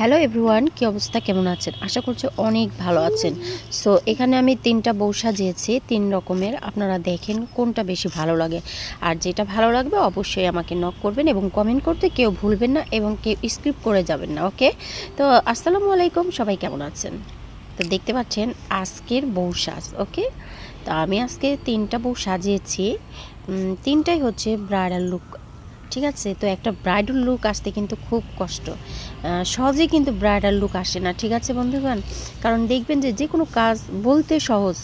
Hello everyone, কি অবস্থা, কেমন আছেন? আশা করছি অনেক ভালো আছেন। সো এখানে আমি 3টা বউ সাজিয়েছি 3 রকমের। আপনারা দেখেন কোনটা বেশি ভালো লাগে, আর যেটা ভালো লাগবে অবশ্যই আমাকে নক করবেন এবং কমেন্ট করতে কেউ ভুলবেন না এবং কেউ স্কিপ করে যাবেন না। ওকে, তো আসসালামু আলাইকুম, সবাই কেমন আছেন? তো দেখতে পাচ্ছেন আজকের বউ সাজ। ওকে, তো আমি আজকে 3টা বউ সাজিয়েছি। 3টাই হচ্ছে ব্রাইডাল লুক। ঠিক আছে, তো একটা ব্রাইডাল লুক আসতে কিন্তু খুব কষ্ট, সহজে কিন্তু ব্রাইডাল লুক আসে না। ঠিক আছে বন্ধুগণ, কারণ দেখবেন যে কোনো কাজ বলতে সহজ,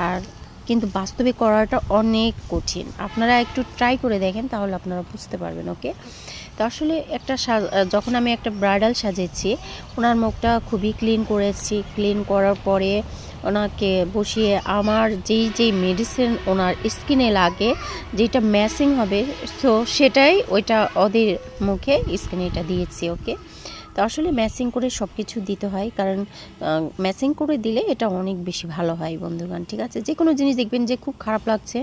আর কিন্তু বাস্তবে করাটা অনেক কঠিন। আপনারা একটু ট্রাই করে দেখেন, তাহলে আপনারা বুঝতে পারবেন। ওকে, তো আসলে যখন আমি একটা ব্রাইডাল সাজিয়েছি, ওনার মুখটা খুবই ক্লিন করেছি। ক্লিন করার পরে ওনাকে বসিয়ে আমার যেই মেডিসিন ওনার স্কিনে লাগে, যেটা ম্যাচিং হবে, সো সেটাই ওইটা ওদের মুখে স্কিনে এটা দিয়েছি। ওকে, তো আসলে ম্যাচিং করে সব কিছু দিতে হয়, কারণ ম্যাচিং করে দিলে এটা অনেক বেশি ভালো হয় বন্ধুগণ। ঠিক আছে, যে কোনো জিনিস দেখবেন যে খুব খারাপ লাগছে,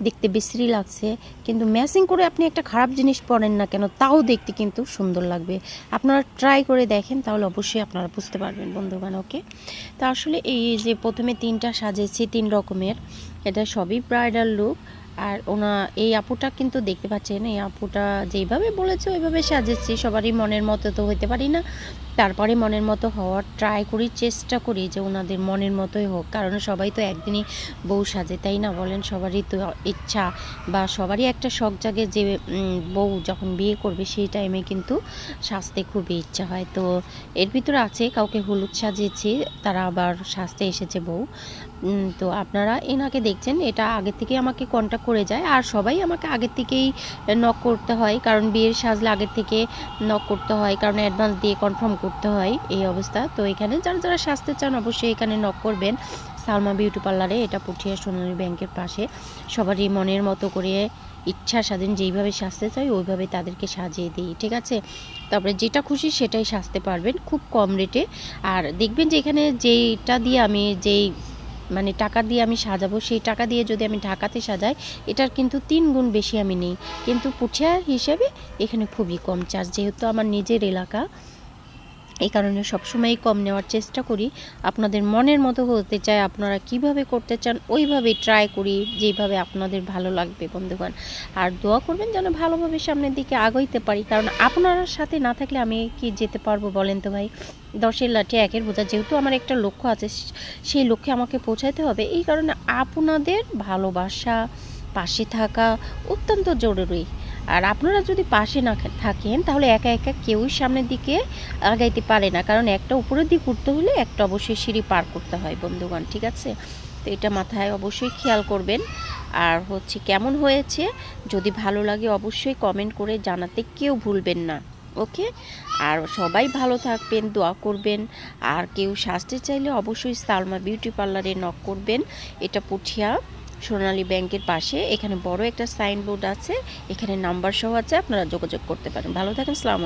দেখতে বিশ্রী লাগছে, কিন্তু ম্যাচিং করে আপনি একটা খারাপ জিনিস পরেন না কেন, তাও দেখতে কিন্তু সুন্দর লাগবে। আপনারা ট্রাই করে দেখেন, তাহলে অবশ্যই আপনারা বুঝতে পারবেন বন্ধুগণ। ওকে, তো আসলে এই যে প্রথমে 3টা সাজিয়েছি 3 রকমের, এটা সবই ব্রাইডাল লুক। আর এই আপুটা কিন্তু দেখতে পাচ্ছেন, এই আপুটা যেইভাবে বলেছে ওইভাবে সাজেছি। সবারই মনের মতো তো হইতে পারি না, তারপরে মনের মতো হওয়ার ট্রাই করি, চেষ্টা করি যে ওনাদের মনের মতোই হোক, কারণ সবাই তো একদিনই বউ সাজে, তাই না বলেন? সবারই তো ইচ্ছা বা সবারই একটা শখ জাগে যে বউ যখন বিয়ে করবে সেই টাইমে কিন্তু সাজতে খুবই ইচ্ছা হয়। তো এর ভিতরে আছে কাউকে হলুদ সাজিয়েছি, তারা আবার সাজতে এসেছে বউ। তো আপনারা এনাকে দেখছেন, এটা আগে থেকে আমাকে কন্ট্যাক্ট করে যায়, আর সবাই আমাকে আগের থেকেই নক করতে হয়, কারণ বিয়ের সাজলে আগের থেকে নক করতে হয়, কারণ অ্যাডভান্স দিয়ে কনফার্ম করতে হয়, এই অবস্থা। তো এখানে যারা সাজতে চান অবশ্যই এখানে নক করবেন। সালমা বিউটি পার্লারে, এটা পুঠিয়া সোনালী ব্যাংকের পাশে। সবারই মনের মতো করে ইচ্ছা স্বাধীন যেইভাবে সাজতে চাই ওইভাবে তাদেরকে সাজিয়ে দিই। ঠিক আছে, তারপরে যেটা খুশি সেটাই সাজতে পারবেন খুব কম রেটে। আর দেখবেন যে এখানে যেইটা দিয়ে আমি টাকা দিয়ে আমি সাজাবো, সেই টাকা দিয়ে যদি আমি ঢাকাতে সাজাই, এটার কিন্তু 3 গুণ বেশি আমি নিই, কিন্তু পুঠিয়া হিসেবে এখানে খুবই কম চার্জ, যেহেতু আমার নিজের এলাকা, এই কারণে সবসময় কম নেওয়ার চেষ্টা করি। আপনাদের মনের মতো হতে চাই, আপনারা কিভাবে করতে চান ওইভাবে ট্রাই করি, যেভাবে আপনাদের ভালো লাগবে বন্ধুগণ। আর দোয়া করবেন যেন ভালোভাবে সামনের দিকে আগাইতে পারি, কারণ আপনার সাথে না থাকলে আমি কি যেতে পারবো বলেন তো ভাই? 10-এর লাঠি 1-এর বোঝা, যেহেতু আমার একটা লক্ষ্য আছে, সেই লক্ষ্যে আমাকে পৌঁছাতে হবে। এই কারণে আপনাদের ভালোবাসা, পাশে থাকা অত্যন্ত জরুরি। আর আপনারা যদি পাশে না থাকেন, তাহলে একা একা কেউই সামনের দিকে আগাইতে পারে না, কারণ একটা উপরের দিক উঠতে হলে একটা অবশ্যই সিঁড়ি পার করতে হয় বন্ধুগণ। ঠিক আছে, তো এটা মাথায় অবশ্যই খেয়াল করবেন। আর হচ্ছে কেমন হয়েছে, যদি ভালো লাগে অবশ্যই কমেন্ট করে জানাতে কেউ ভুলবেন না। ওকে, আর সবাই ভালো থাকবেন, দোয়া করবেন। আর কেউ সাজতে চাইলে অবশ্যই সালমা বিউটি পার্লারে নক করবেন। এটা পুঠিয়া সোনালী ব্যাংকের পাশে, এখানে বড় একটা সাইনবোর্ড আছে, এখানে নাম্বার সহ আছে, আপনারা যোগাযোগ করতে পারেন। ভালো থাকেন, সালাম।